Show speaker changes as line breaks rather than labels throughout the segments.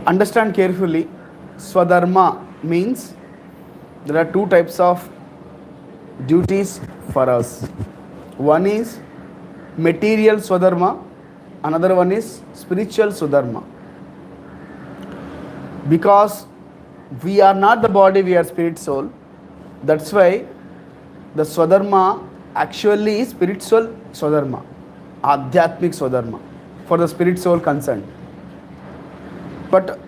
Understand carefully. Swadharma means there are two types of duties for us. One is material Swadharma, another one is spiritual Swadharma. Because we are not the body, we are spirit soul. That's why the Swadharma actually is spiritual Swadharma, Adhyatmik Swadharma, for the spirit soul concerned. But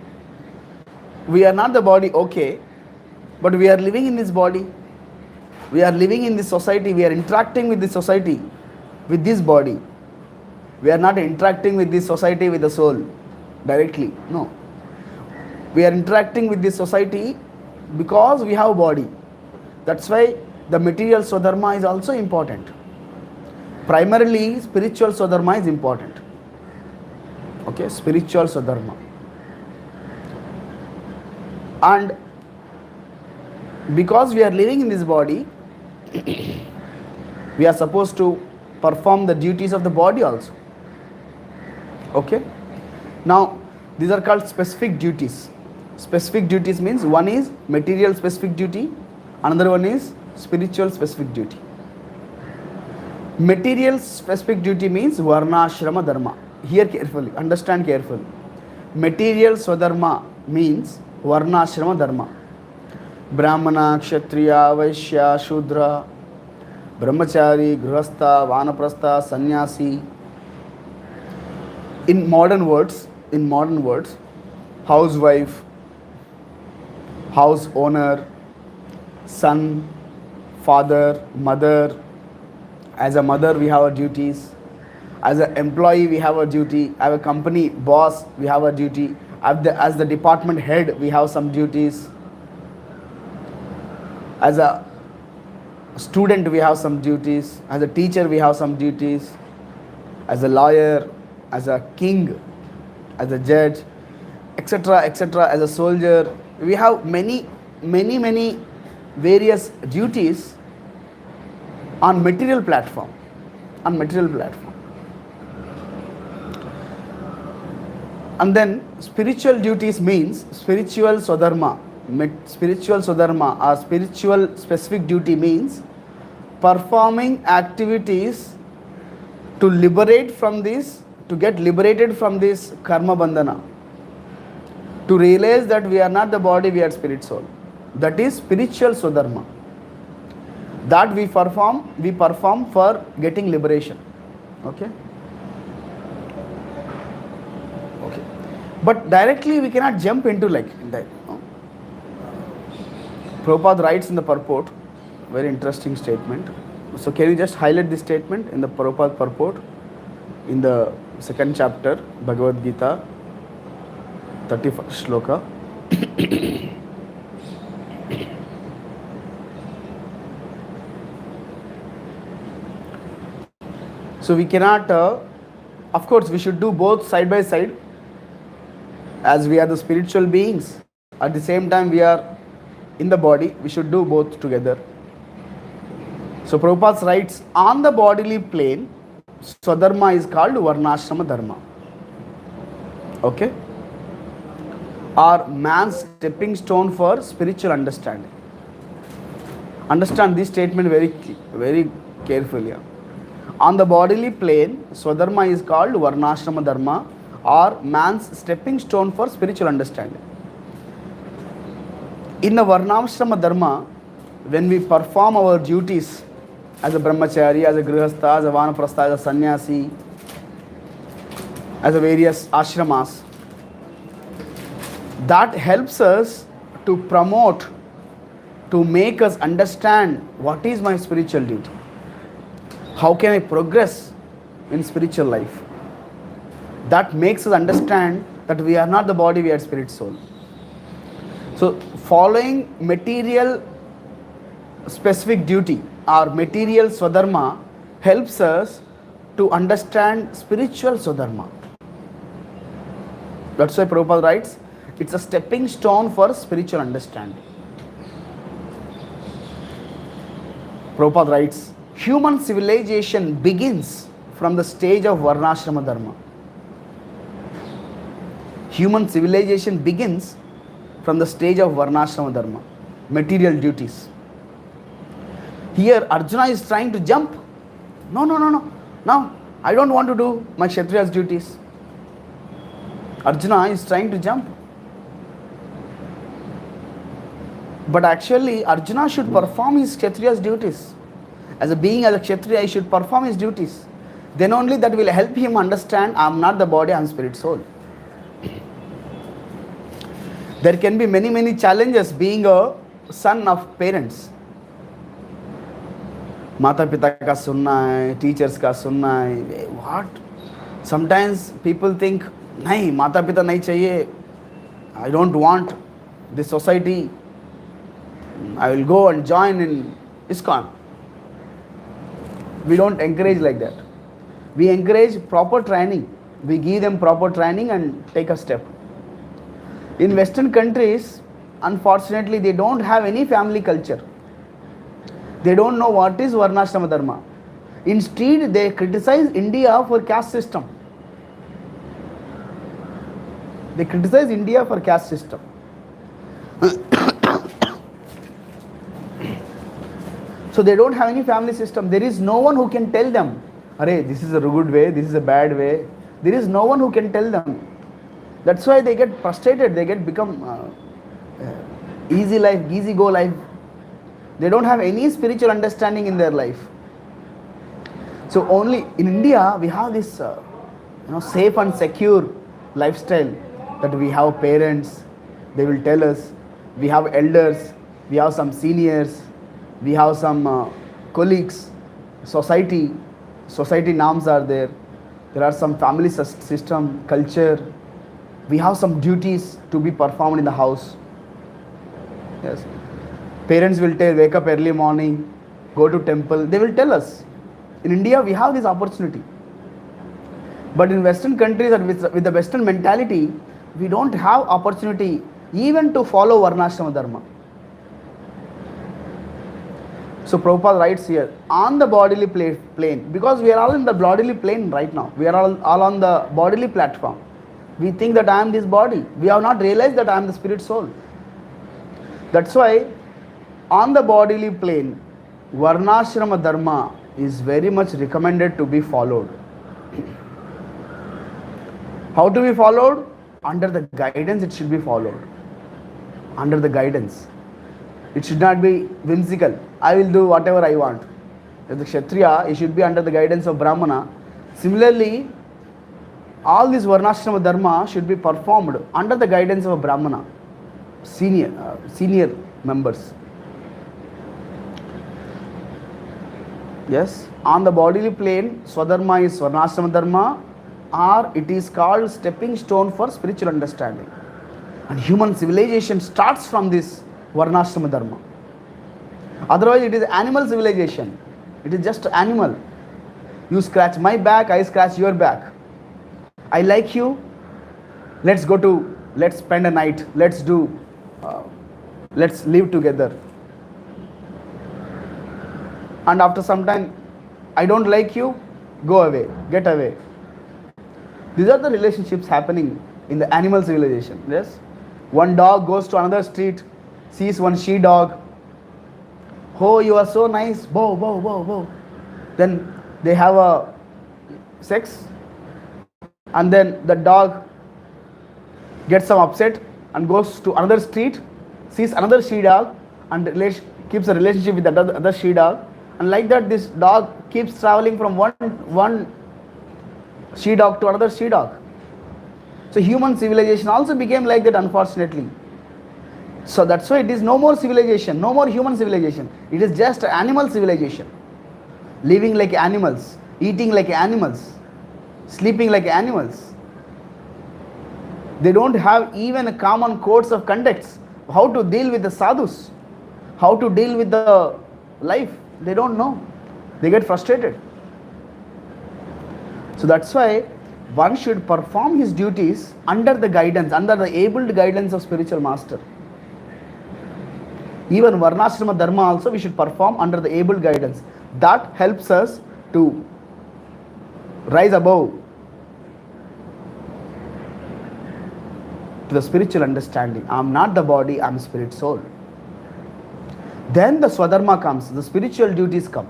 we are not the body, okay, but we are living in this body. We are living in this society. We are interacting with this society, with this body. We are not interacting with this society with the soul directly. No. We are interacting with this society because we have a body. That's why the material Swadharma is also important. Primarily, spiritual Swadharma is important. Okay, spiritual Swadharma. And because we are living in this body, we are supposed to perform the duties of the body also. Okay? Now, these are called specific duties. Specific duties means one is material specific duty, another one is spiritual specific duty. Material specific duty means Varna, Ashrama, Dharma. Hear carefully, understand carefully. Material Swadharma means Varna, Ashrama, Dharma. Brahmana, Kshatriya, Vaishya, Shudra, Brahmachari, Grihastha, Vanaprastha, Sannyasi. In modern words, housewife, house owner, son, father, mother. As a mother, we have our duties. As an employee, we have a duty. As a company boss, we have a duty. As the department head, we have some duties. As a student, we have some duties. As a teacher, we have some duties. As a lawyer, as a king, as a judge, etc., etc., as a soldier, we have many various duties on material platform. And then spiritual duties means spiritual Swadharma. Spiritual Swadharma or spiritual specific duty means performing activities to liberate from this, to get liberated from this karma bandhana, to realize that we are not the body, we are spirit soul. That is spiritual Swadharma. That we perform for getting liberation. Okay? Okay. But directly we cannot jump into like that. No? Prabhupada writes in the purport, very interesting statement. So can you just highlight this statement in the Prabhupada purport in the second chapter, Bhagavad Gita, 31st shloka. So we cannot, of course, we should do both side by side, as we are the spiritual beings. At the same time, we are in the body. We should do both together. So Prabhupada writes, on the bodily plane, Swadharma is called Varnashrama Dharma. Okay? Or man's stepping stone for spiritual understanding. Understand this statement very carefully. On the bodily plane, Swadharma is called Varnashrama Dharma, or man's stepping stone for spiritual understanding. In the Varnashrama Dharma, when we perform our duties as a brahmachari, as a grihastha, as a vanaprastha, as a sannyasi, as a various ashramas, that helps us to promote, to make us understand what is my spiritual duty. How can I progress in spiritual life? That makes us understand that we are not the body, we are spirit soul. So following material specific duty or material Swadharma helps us to understand spiritual Swadharma. That's why Prabhupada writes, it's a stepping stone for spiritual understanding. Prabhupada writes, human civilization begins from the stage of Varnashrama Dharma. Human civilization begins from the stage of Varnashrama Dharma, material duties. Here Arjuna is trying to jump. No. Now I don't want to do my Kshatriya's duties. Arjuna is trying to jump. But actually Arjuna should perform his Kshatriya's duties. As a Kshatriya, he should perform his duties. Then only that will help him understand, I am not the body, I am spirit soul. There can be many challenges being a son of parents. Mata pita ka sunna hai, teachers ka sunna hai. What? Sometimes people think, nahi, mata pita nahi chahiye. I don't want this society. I will go and join in ISKCON. We don't encourage like that. We encourage proper training. We give them proper training and take a step. In Western countries, unfortunately, they don't have any family culture. They don't know what is Varnashrama Dharma. Instead, they criticize India for caste system. They criticize India for caste system. So they don't have any family system. There is no one who can tell them, "Arey, this is a good way, this is a bad way." There is no one who can tell them. That's why they get frustrated. They become easy life, easy go life. They don't have any spiritual understanding in their life. So only in India we have this safe and secure lifestyle, that we have parents, they will tell us, we have elders, we have some seniors, we have some colleagues, society norms are there. There are some family system, culture. We have some duties to be performed in the house. Yes. Parents will tell, wake up early morning, go to temple. They will tell us. In India, we have this opportunity. But in Western countries and with the Western mentality, we don't have opportunity even to follow Varnashrama Dharma. So Prabhupada writes here, on the bodily plane, because we are all in the bodily plane right now. We are all on the bodily platform. We think that I am this body. We have not realized that I am the spirit soul. That's why on the bodily plane, Varnashrama Dharma is very much recommended to be followed. How to be followed? Under the guidance it should be followed. Under the guidance. It should not be whimsical. I will do whatever I want. As the Kshatriya, it should be under the guidance of Brahmana. Similarly, all this Varnashrama Dharma should be performed under the guidance of a Brahmana, senior members. Yes, on the bodily plane, Swadharma is Varnashrama Dharma, or it is called stepping stone for spiritual understanding. And human civilization starts from this Varnashrama Dharma. Otherwise, it is animal civilization. It is just animal. You scratch my back, I scratch your back. I like you. Let's spend a night. Let's live together. And after some time, I don't like you. Go away. Get away. These are the relationships happening in the animal civilization. Yes. One dog goes to another street, sees one she dog. Oh, you are so nice. Bow, bow, bow, bow. Then they have a sex. And then the dog gets some upset and goes to another street, sees another she dog, and keeps a relationship with the other she dog. And like that, this dog keeps traveling from one she dog to another she dog. So human civilization also became like that, unfortunately. So that's why it is no more civilization, no more human civilization. It is just animal civilization. Living like animals, eating like animals, sleeping like animals. They don't have even a common codes of conducts. How to deal with the sadhus, how to deal with the life. They don't know. They get frustrated. So that's why one should perform his duties under the guidance, under the abled guidance of spiritual master. Even Varnashrama Dharma also we should perform under the able guidance. That helps us to rise above. to the spiritual understanding. I'm not the body, I'm spirit soul. Then the Swadharma comes, the spiritual duties come.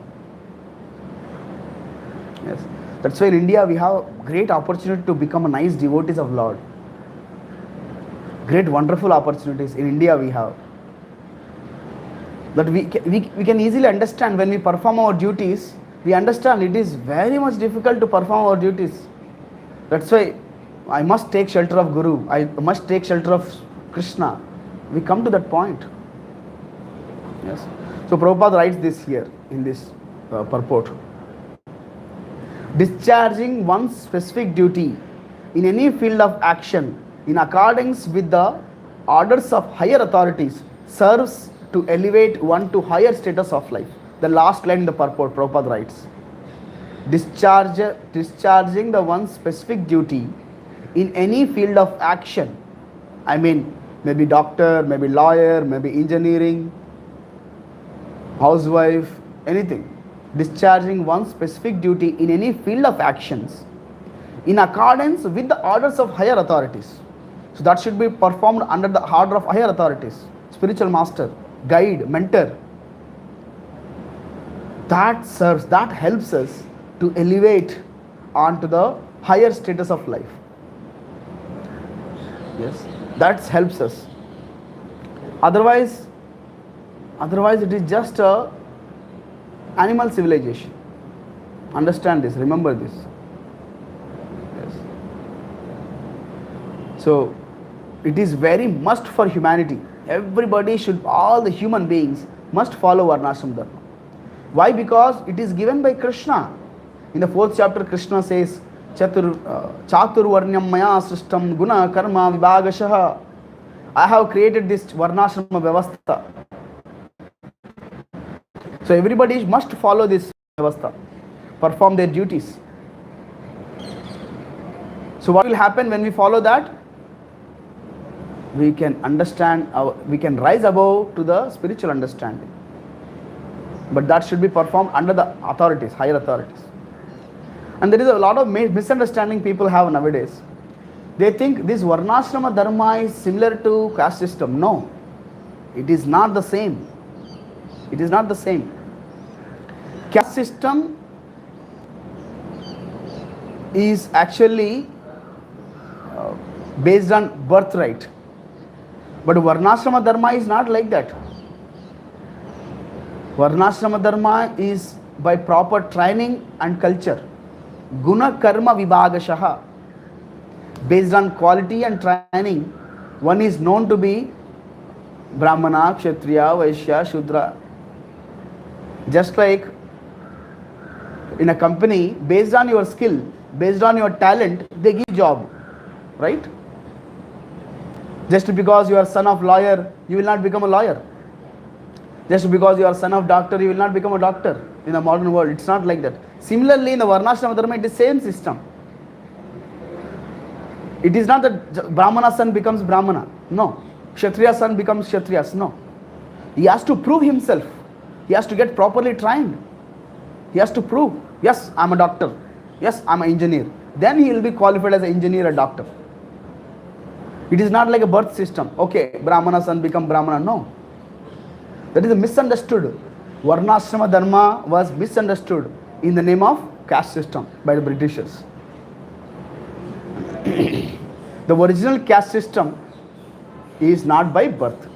Yes. That's why in India we have great opportunity to become a nice devotees of Lord. Great wonderful opportunities in India we have. That we can easily understand when we perform our duties, we understand it is very much difficult to perform our duties. That's why I must take shelter of Guru, I must take shelter of Krishna. We come to that point. Yes. So Prabhupada writes this here in this purport. Discharging one's specific duty in any field of action in accordance with the orders of higher authorities serves to elevate one to higher status of life. The last line in the purport, Prabhupada writes, discharging the one's specific duty in any field of action. I mean, maybe doctor, maybe lawyer, maybe engineering, housewife, anything. Discharging one's specific duty in any field of actions in accordance with the orders of higher authorities. So that should be performed under the order of higher authorities, spiritual master, guide, mentor. That serves, that helps us to elevate onto the higher status of life. Yes, that helps us. Otherwise it is just a animal civilization. Understand this, remember this. Yes. So it is very must for humanity. Everybody should, all the human beings must follow Varnashram Dharma. Why? Because it is given by Krishna. In the 4th chapter, Krishna says, Chaturvarnyam maya srishtam guna karma vibhagashaha. I have created this Varnashrama Vyavastha. So everybody must follow this Vyavastha, perform their duties. So what will happen when we follow that? We can understand, we can rise above to the spiritual understanding. But that should be performed under the authorities, higher authorities. And there is a lot of misunderstanding people have nowadays. They think this Varnashrama Dharma is similar to caste system. No, it is not the same. It is not the same. Caste system is actually based on birthright. But Varnashrama Dharma is not like that. Varnashrama Dharma is by proper training and culture. Guna karma vibhagashaha. Based on quality and training, one is known to be Brahmana, Kshatriya, Vaishya, Shudra. Just like in a company, based on your skill, based on your talent, they give job. Right? Just because you are son of lawyer, you will not become a lawyer. Just because you are son of doctor, you will not become a doctor in the modern world. It's not like that. Similarly, in the Varnashrama Dharma, it is the same system. It is not that Brahmana son becomes Brahmana. No. Kshatriya son becomes Kshatriyas. No. He has to prove himself. He has to get properly trained. He has to prove, yes, I'm a doctor. Yes, I'm an engineer. Then he will be qualified as an engineer or doctor. It is not like a birth system. Okay, Brahmana son become Brahmana. No. That is a misunderstood. Varnashrama Dharma was misunderstood in the name of caste system by the Britishers. The original caste system is not by birth,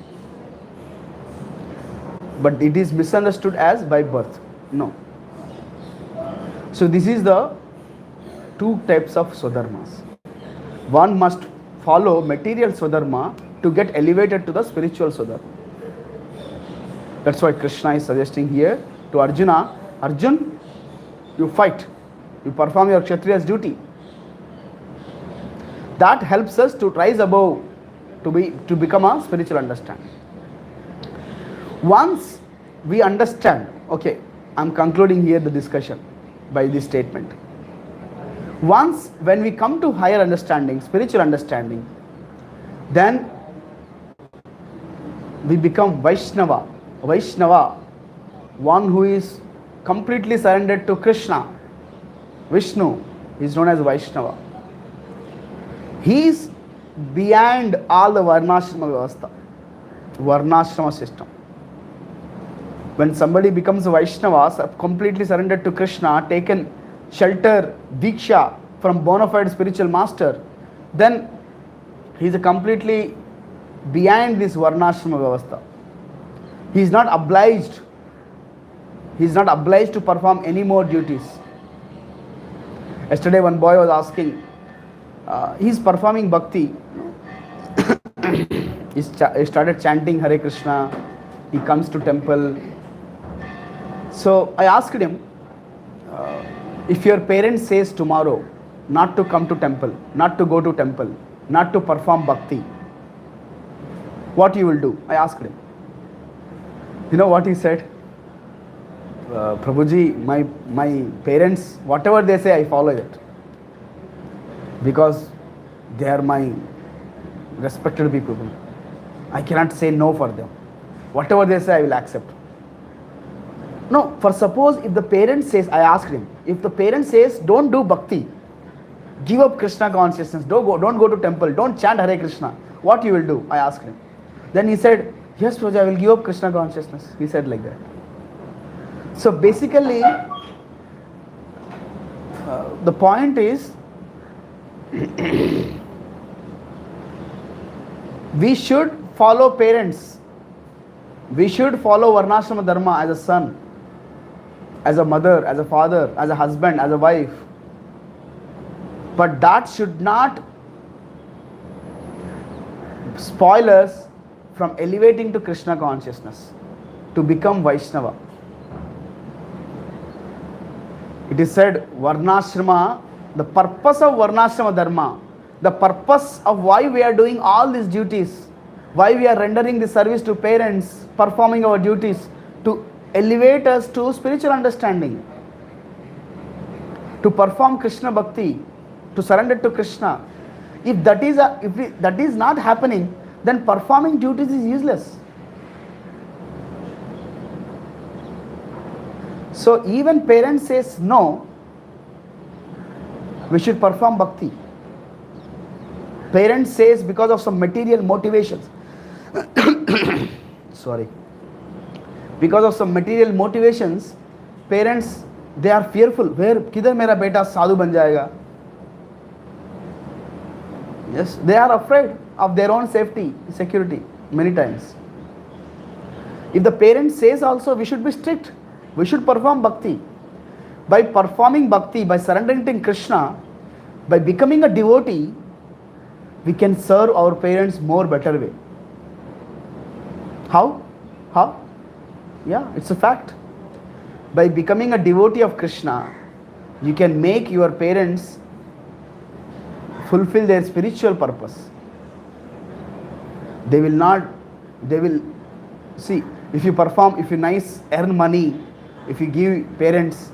but it is misunderstood as by birth. No. So this is the two types of Swadharmas. One must follow material Swadharma to get elevated to the spiritual Swadharma. That's why Krishna is suggesting here to Arjuna, Arjun, you fight, you perform your Kshatriya's duty. That helps us to rise above, to become a spiritual understanding. Once we understand, okay, I'm concluding here the discussion by this statement. Once when we come to higher understanding, spiritual understanding, then we become Vaishnava. Vaishnava, one who is completely surrendered to Krishna. Vishnu is known as Vaishnava. He is beyond all the Varnashrama Vyavastha, Varnashrama system. When somebody becomes a Vaishnava, completely surrendered to Krishna, taken shelter, Diksha from bona fide spiritual master, then he is completely beyond this Varnashrama Vyavastha. He is not obliged. He is not obliged to perform any more duties. Yesterday one boy was asking, he is performing bhakti. He started chanting Hare Krishna. He comes to temple. So I asked him, if your parents says tomorrow not to come to temple, not to go to temple, not to perform bhakti, what you will do? I asked him. You know what he said? Prabhuji, my parents, whatever they say, I follow it. Because they are my respected people. I cannot say no for them. Whatever they say, I will accept. No, for suppose if the parent says, I asked him, if the parent says, don't do bhakti, give up Krishna consciousness, don't go to temple, don't chant Hare Krishna, what you will do? I asked him. Then he said, yes, Prabhuji, I will give up Krishna consciousness. He said like that. So basically, the point is, we should follow parents. We should follow Varnashrama Dharma as a son, as a mother, as a father, as a husband, as a wife. But that should not spoil us from elevating to Krishna consciousness, to become Vaishnava. It is said, Varnashrama, the purpose of Varnashrama Dharma, the purpose of why we are doing all these duties, why we are rendering the service to parents, performing our duties, to elevate us to spiritual understanding, to perform Krishna Bhakti, to surrender to Krishna. If that is not happening, then performing duties is useless. So even parents says no, we should perform bhakti. Parents says because of some material motivations, sorry, because of some material motivations, parents, they are fearful. Where kidhar mera beta sadhu ban jayega? Yes, they are afraid of their own safety, security many times. If the parent says also, we should be strict. We should perform bhakti. By performing bhakti, by surrendering to Krishna, by becoming a devotee, we can serve our parents more better way. How? Yeah, it's a fact. By becoming a devotee of Krishna, you can make your parents fulfill their spiritual purpose. They will see, if you perform, if you earn money, if you give parents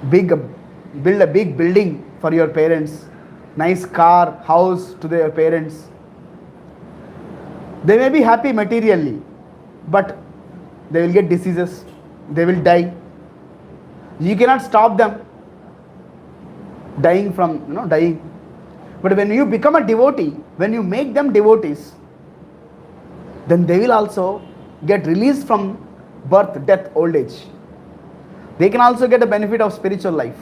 build a big building for your parents, nice car, house to their parents, they may be happy materially, but they will get diseases, they will die. You cannot stop them dying. But when you become a devotee, when you make them devotees, then they will also get released from birth, death, old age. They can also get the benefit of spiritual life.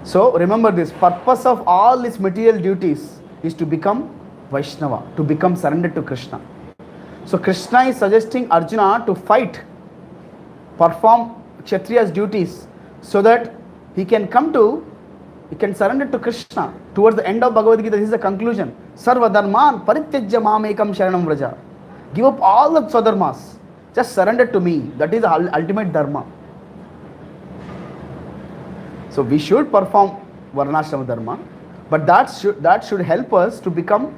So remember this, purpose of all these material duties is to become Vaishnava, to become surrendered to Krishna. So Krishna is suggesting Arjuna to fight, perform Kshatriya's duties, so that he can surrender to Krishna. Towards the end of Bhagavad Gita, this is the conclusion. Sarva dharman parityajya mamekam sharanam vraja. Give up all the swadharmas. Just surrender to me. That is the ultimate dharma. So we should perform Varnashrama Dharma, but that should help us to become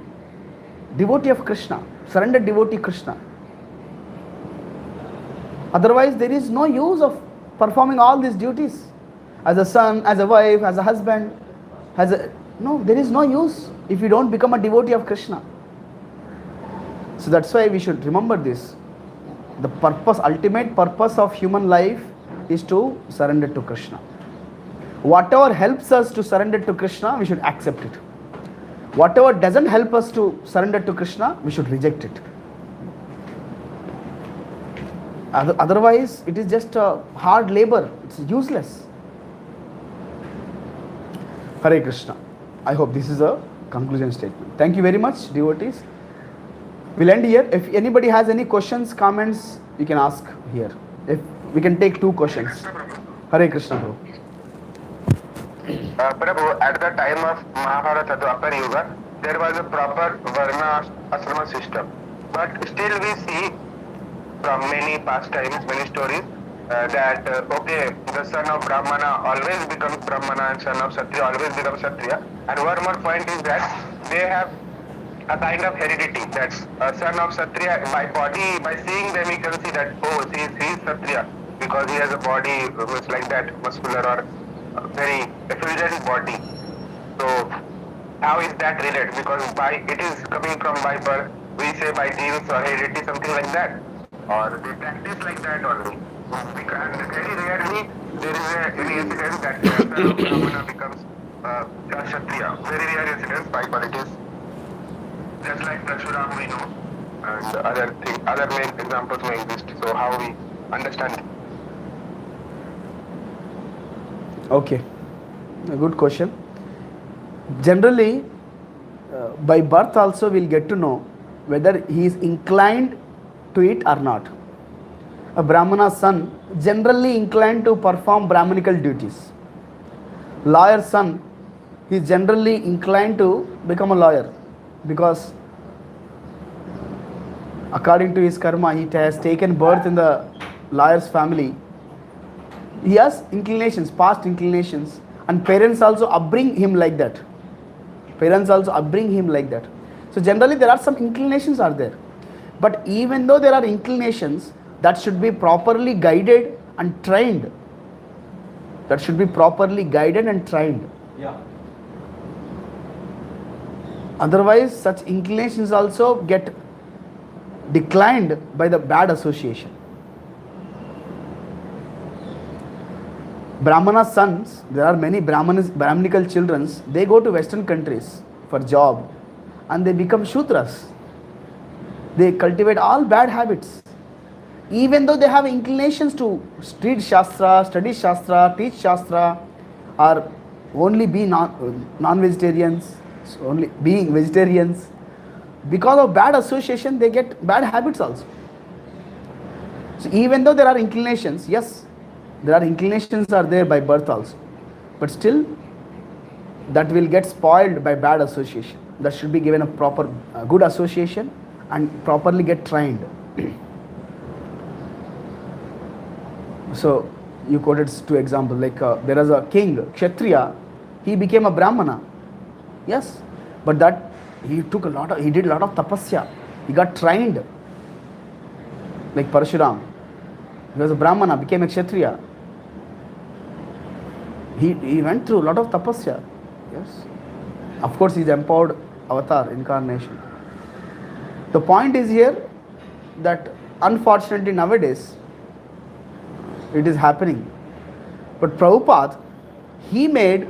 devotee of Krishna, surrendered devotee Krishna. Otherwise, there is no use of performing all these duties. As a son, as a wife, as a husband, there is no use if you don't become a devotee of Krishna. So that's why we should remember this. The ultimate purpose of human life is to surrender to Krishna. Whatever helps us to surrender to Krishna, we should accept it. Whatever doesn't help us to surrender to Krishna, we should reject it. Otherwise, it is just a hard labor. It's useless. Hare Krishna. I hope this is a conclusion statement. Thank you very much, devotees. We'll end here. If anybody has any questions, comments, you can ask here. If we can take 2 questions. Hare Krishna, Prabhu.
Prabhu, at the time of Mahabharata, Dwapar Yuga, there was a proper Varna Asrama system. But still we see from many past times, many stories, that the son of Brahmana always becomes Brahmana and son of Kshatriya always becomes Kshatriya. And one more point is that they have a kind of heredity, that a son of Kshatriya, by body, by seeing them you can see that, he is Kshatriya because he has a body like that, muscular or very effulgent body. So how is that related? Because it is coming from by birth, we say by genes or heredity, something like that. Or they practice like that only. Because very rarely there is any incident that the son of Brahmana becomes Kshatriya. Very rare incidents by politics. Just like Prashuram we know, and other main examples may exist. So how we understand it?
Okay, a good question. Generally, by birth also we'll get to know whether he is inclined to it or not. A Brahmana's son generally inclined to perform Brahmanical duties. Lawyer's son, he is generally inclined to become a lawyer because according to his karma, he has taken birth in the lawyer's family. He has inclinations, past inclinations, and parents also upbring him like that. So generally there are some inclinations are there. But even though there are inclinations, that should be properly guided and trained. Yeah. Otherwise, such inclinations also get declined by the bad association. Brahmana sons, there are many Brahmanical children, they go to Western countries for job and they become Shudras. They cultivate all bad habits. Even though they have inclinations to read Shastra, study Shastra, teach Shastra, or only be non-vegetarians, only being vegetarians, because of bad association, they get bad habits also. So even though there are inclinations, yes, there are inclinations are there by birth also, but still that will get spoiled by bad association. That should be given a proper good association and properly get trained. So you quoted 2 examples, like there is a king, Kshatriya, he became a Brahmana. Yes, but that he did a lot of tapasya. He got trained. Like Parshuram, he was a Brahmana, became a Kshatriya. He went through a lot of tapasya. Yes, of course he is empowered avatar, incarnation. The point is here that unfortunately nowadays it is happening. But Prabhupada, he made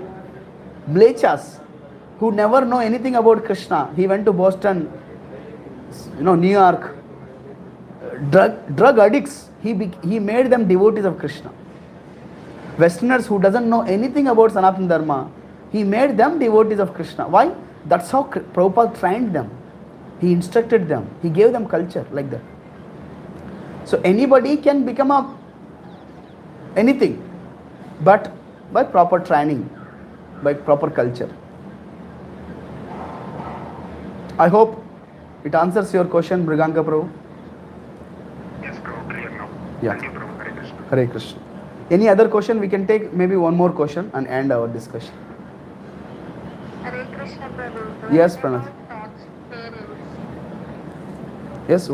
mlechas who never know anything about Krishna. He went to Boston, New York, drug addicts. He made them devotees of Krishna. Westerners who doesn't know anything about Sanatana Dharma, he made them devotees of Krishna. Why? That's how Prabhupada trained them. He instructed them. He gave them culture like that. So anybody can become anything, but by proper training, by proper culture. I hope it answers your question, Mriganka Prabhu.
Yes, Prabhu, clear now.
Yeah.
Thank you, Prabhu. Hare Krishna.
Hare Krishna. Any other question? We can take maybe one more question and end our discussion.
Hare Krishna, Prabhu.
Yes, Pranath. Yes,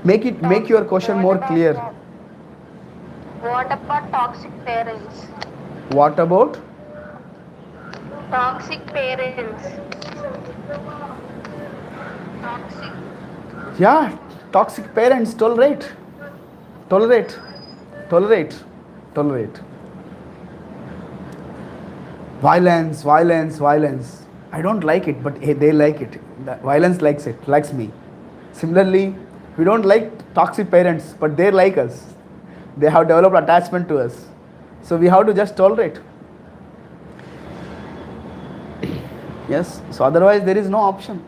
make your question more clear.
What about toxic parents?
What about?
Toxic parents. Toxic.
Yeah, toxic parents, tolerate. Violence. I don't like it, but they like it. The violence likes me. Similarly, we don't like toxic parents, but they like us. They have developed attachment to us. So we have to just tolerate. Yes, so otherwise there is no option.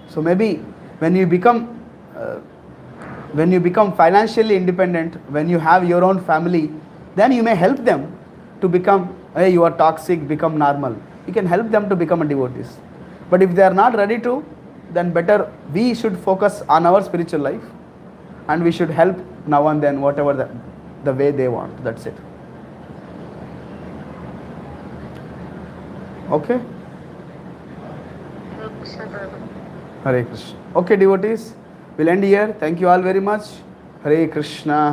So maybe when you become financially independent, when you have your own family, then you may help them to become, hey, you are toxic, become normal. You can help them to become a devotees. But if they are not ready to, then better we should focus on our spiritual life, and we should help now and then whatever the way they want. That's it. Okay?
Hare Krishna Prabhu.
Hare Krishna. Okay, devotees, we'll end here. Thank you all very much. Hare Krishna,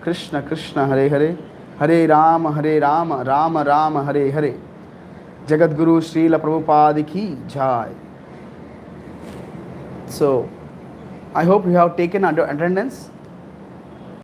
Krishna Krishna, Hare Hare, Hare Rama, Rama Rama, Hare Hare. Jagat Guru Srila Prabhupada ki jai. So, I hope you have taken attendance.